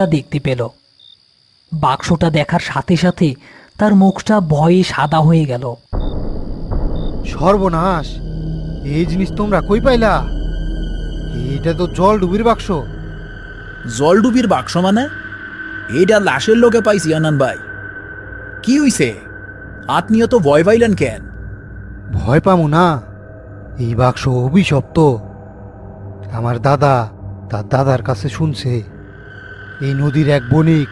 দেখতে পেল। বাক্সটা দেখার সাথে সাথে তার মুখটা ভয়ে সাদা হয়ে গেল। সর্বনাশ! এই জিনিস তোমরা কই পাইলা? এটা তো জল ডুবির বাক্স। জলডুবির বাক্স মানে? এইটা লাশের লোকে পাইছি আনান ভাই। কি হইছে? আত্মীয় তো ভয় পাইলেন কেন? ভয় পামু না, এই বাক্স অভিশপ্ত। আমার দাদা তার দাদার কাছে শুনছে এই নদীর এক বণিক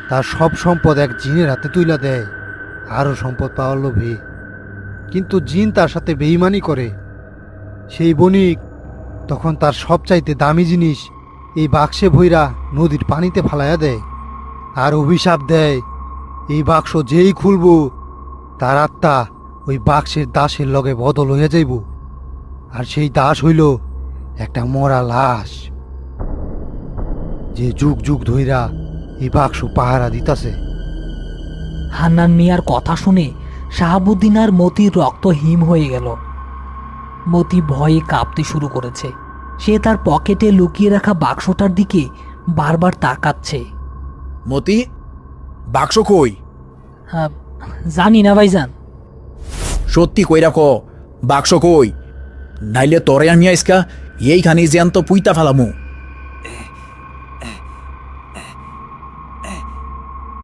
তার সব সম্পদ এক জিনের হাতে তুইলা দেয় আরও সম্পদ পাওয়ার লোভে। কিন্তু জিন তার সাথে বেইমানি করে। সেই বণিক তখন তার সবচাইতে দামি জিনিস এই বাক্সে ভইরা নদীর পানিতে ফালাইয়া দেয় আর অভিশাপ দেয়, এই বাক্স যেই খুলব তার আত্মা ওই বাক্সের দাসের লগে বদল হইয়া যাইব। আর সেই দাস হইল একটা মরা লাশ, যে যুগ যুগ ধইরা এই বাক্স পাহারা দিতাছে। হান্নান মিয়ার কথা শুনে শাহাবুদ্দিন আর মতির রক্ত হিম হয়ে গেল। মতি ভয়ে কাঁপতে শুরু করেছে। সে তার পকেটে লুকিয়ে রাখা বাক্সটার দিকে বারবার তাকাচ্ছে। মতি, বাক্স কই? হ্যাঁ, জানি না ভাইজান। সত্যি কই রাখো, বাক্স কই? নাইলে তরে আমি আইসকা এইখানে জ্যান্ত পুইতা ফেলামু।